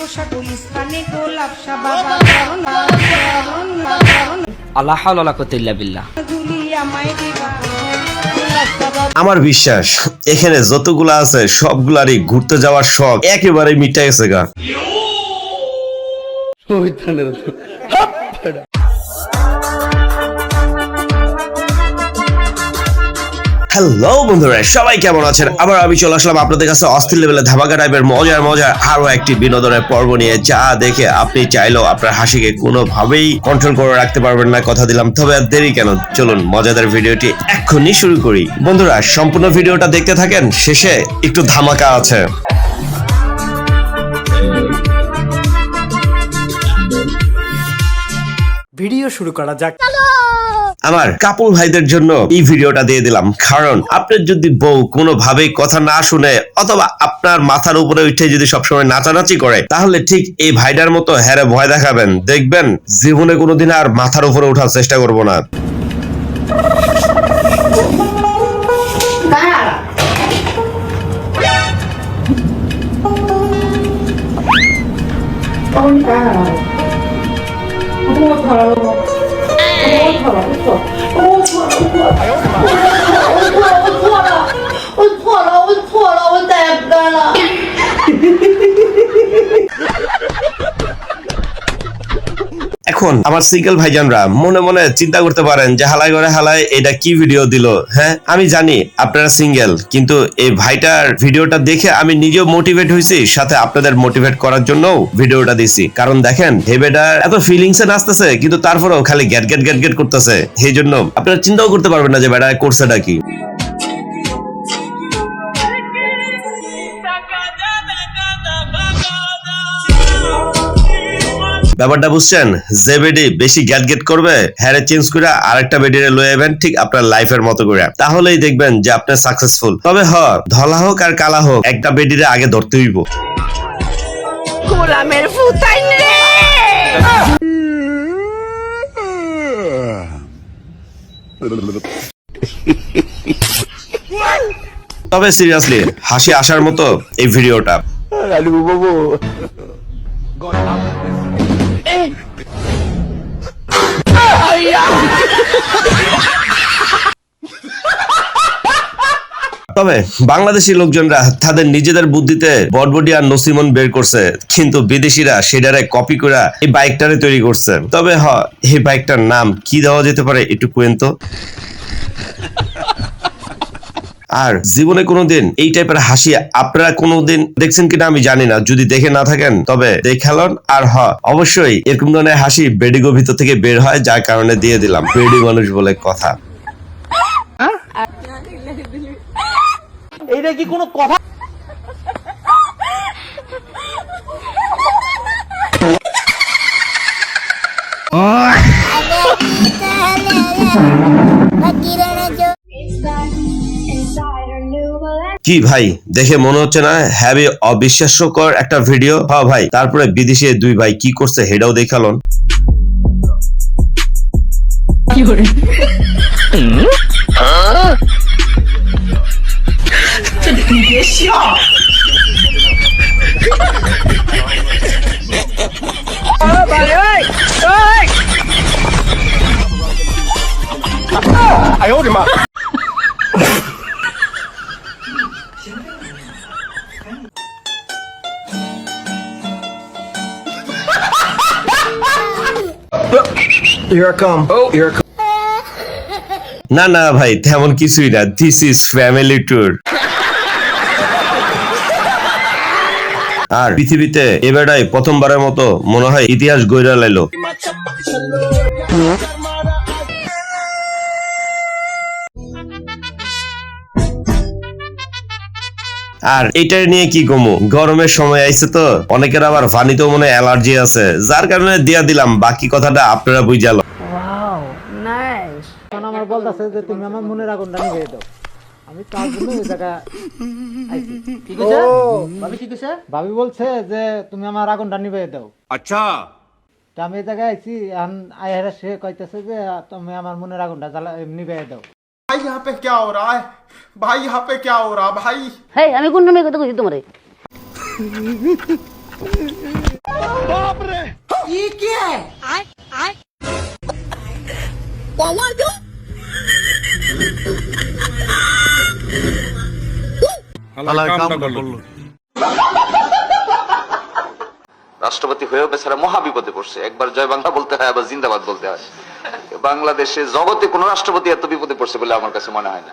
পোশাক গুলিস্তানে গোলাপ বাবা আল্লাহ হাওলা ওয়ালা কুওয়াতা ইল্লা বিল্লাহ। ঝুলি আমায় দিবা। আমার বিশ্বাস এখানে যতগুলা আছে সবগুলারই ঘুরতে যাওয়ার শখ একেবারে মিটে গেছে গা। হ্যালো বন্ধুরা, সবাই কেমন আছেন? আবার আমি চলে আসলাম আপনাদের কাছে অস্থির লেভেলে ধামাকা টাইপের মজার আরো একটি বিনোদনের পর্ব নিয়ে, যা দেখে আপনি চাইলেও আপনার হাসিকে কোনোভাবেই কন্ট্রোল করে রাখতে পারবেন না, কথা দিলাম। তবে আর দেরি কেন, চলুন মজাদার ভিডিওটি এক্ষুনি শুরু করি। বন্ধুরা সম্পূর্ণ ভিডিওটা দেখতে থাকেন, শেষে একটু ধামাকা আছে। ভিডিও শুরু করা যাক। আমার কাপুর ভাইদের জন্য এই ভিডিওটা দিয়ে দিলাম, কারণ আপনার যদি বউ কোনোভাবেই কথা না শুনে অথবা আপনার মাথার উপরে উঠে যদি সবসময় নাচানাচি করে, তাহলে ঠিক এই ভাইটার মতো হ্যারে ভয় দেখাবেন, দেখবেন জীবনে কোনোদিন আর মাথার উপরে ওঠার চেষ্টা করবো না। এখন আমার সিঙ্গেল ভাইজানরা মনে মনে চিন্তা করতে পারেন যে হালাই করে হালাই এটা কি ভিডিও দিল। হ্যাঁ, আমি জানি আপনারা সিঙ্গেল, কিন্তু এই ভাইটার ভিডিওটা দেখে আমি নিজেও মোটিভেট হয়েছি, সাথে আপনাদের মোটিভেট করার জন্য ভিডিওটা দিছি। কারণ দেখেন হেবেটার এত ফিলিংসে নাচতেছে, কিন্তু তারপরেও খালি গ্যাট গ্যাট গ্যাট গ্যাট করতেছে। সেই জন্য আপনারা চিন্তাও করতে পারবেন না যে বেটা করছেটা কি। ব্যাপারটা বুঝছেন? যে বেডি বেশি গ্যাট গেট করবে হ্যারে চেঞ্জ করে আরেকটা বেডিরে লয়ে যাবেন, ঠিক আপনার লাইফের মতো করে, তাহলেই দেখবেন যে আপনি সাকসেসফুল। তবে ধলা হোক আর কালা হোক, একটা বেডিরে আগে ধরতে হইব। গোলামের ফুতাইন রে। তবে সিরিয়াসলি হাসি আসার মতো এই ভিডিওটা। তবে বাংলাদেশি লোকজনরা তাদের নিজেদের বুদ্ধিতে বটবডি আর নসিমন বের করছে, কিন্তু বিদেশিরা সেটারে কপি করে এই বাইকটারে তৈরি করছে। তবে এই বাইকটার নাম কি দেওয়া যেতে পারে একটু কোয়েন তো। আর জীবনে কোনোদিন এই টাইপের হাসি আপনারা কোনোদিন দেখছেন কিনা আমি জানি না, যদি দেখে না থাকেন তবে দেখালন। আর অবশ্যই এরকম ধরনের হাসি বেডিগো ভিতর থেকে বের হয়, যার কারণে দিয়ে দিলাম, বেডি মানুষ বলে কথা। এইটা কি কোনো কথা? কি ভাই, দেখে মনে হচ্ছে না হ্যাভি অবিশ্বাস্যকর একটা ভিডিও? ভাই, তারপরে বিদেশে দুই ভাই কি করছে সেটাও দেখালন। না না ভাই, তেমন কিছুই না, দিস ইজ ফ্যামিলি ট্যুর। আর পৃথিবীতে এবারটাই প্রথমবারের মতো মনে হয় ইতিহাস গইরা লাইলো। আর এটাই নিয়ে কি কমু, গরমের সময় আইছে তো অনেকের আবার পানিতেও মনে অ্যালার্জি আছে, যার কারণে দিয়া দিলাম। বাকি কথাটা আপনারা বুঝালো। Wow nice. আমার বলতাছে যে তুমি আমার মনের আগুনটা নিভিয়ে দাও। আমি তার জন্য ওই জায়গা আইছি। কি কইছে? ভাবি কি কইছে? ভাবি বলছে যে তুমি আমার আগুনটা নিভিয়ে দাও। আচ্ছা, তা আমি এই জায়গায় আইছি, আইহারা সে কইতেছে যে তুমি আমার মনের আগুনটা নিভিয়ে দাও। भाई यहाँ पे क्या हो रहा है? भाई यहाँ पे क्या हो रहा भाई? আমি কোন নামে কথা কইছি তোমারে? রাষ্ট্রপতি হয়েও বেচারা মহা বিপদে পড়ছে। একবার জয় বাংলা বলতে হয়, আবার জিন্দাবাদ বলতে হয়। বাংলাদেশে জগতে কোন রাষ্ট্রপতি এত বিপদে পড়ছে বলে আমার কাছে মনে হয় না।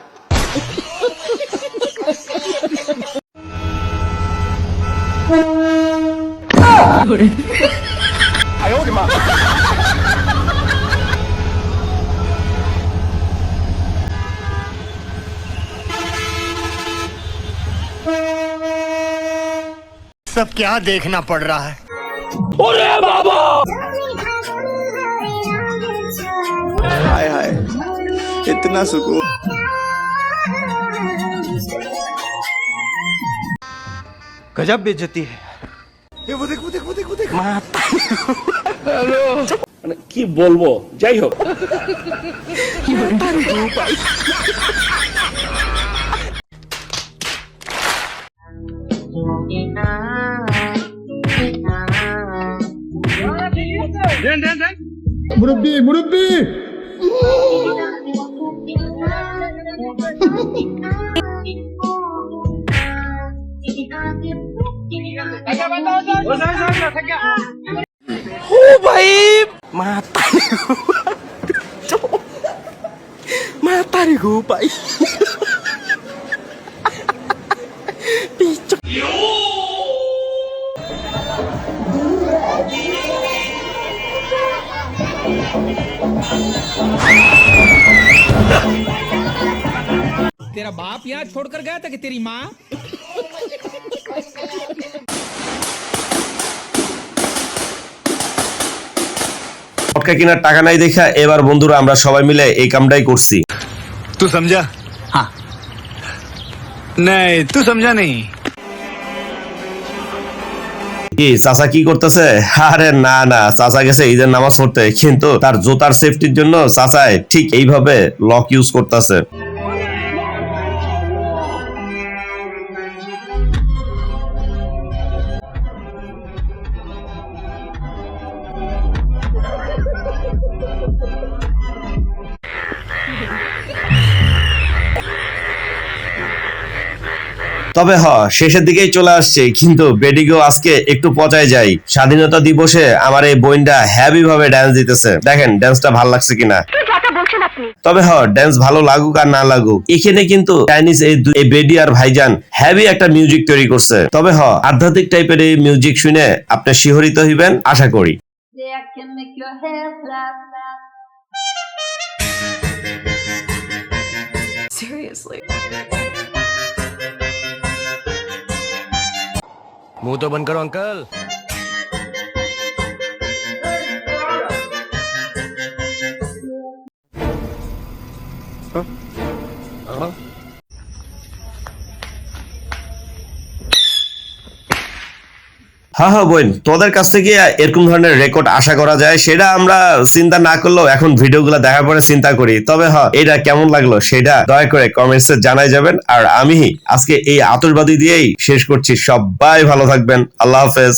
सब क्या देखना पड़ रहा है। हाय हाय इतना सुकून। गजब बेइज्जती है। ये वो देख वो देख वो देख वो देख। কি বলবো, যাই হোক। मुरब्बी मुरब्बी तेरा बाप यहाँ छोड़कर गया था कि तेरी माँ? পটকা কেনার টাকা নাই দেখা এবার বন্ধুরা আমরা সবাই মিলে এই কামটাই করছি। तू समझा? हाँ। नहीं तू समझा नहीं। কি চাচা কি করতেছে? আরে না না, চাচা গেছে ঈদের নামাজ পড়তে, কিন্তু তার জুতার সেফটির জন্য চাচায় ঠিক এইভাবে লক ইউজ করতেছে। তবে শেষের দিকেই চলে আসছে, কিন্তু বেডিগো আজকে একটু পচায় যায়। স্বাধীনতা দিবসে আমার এই বোনটা হ্যাভি ভাবে ড্যান্স দিতেছে, দেখেন ড্যান্সটা ভালো লাগছে কিনা। তবে ড্যান্স ভালো লাগুক আর না লাগুক, এখানে কিন্তু চাইনিজ এই বেডি আর ভাইজান হ্যাভি একটা মিউজিক তৈরি করছে। তবে আধ্যাত্মিক টাইপের এই মিউজিক শুনে আপনি শিহরিত হইবেন আশা করি। मुंह तो बंद करो अंकल। হ্যাঁ বোন, তোদের কাছ থেকে এরকম ধরনের রেকর্ড আশা করা যায় সেটা আমরা চিন্তা না করলেও এখন ভিডিওগুলো দেখার পরে চিন্তা করি। তবে এটা কেমন লাগলো সেটা দয়া করে কমেন্টসে জানাই যাবেন। আর আমি আজকে এই আতশবাজি দিয়েই শেষ করছি। সবাই ভালো থাকবেন, আল্লাহ হাফেজ।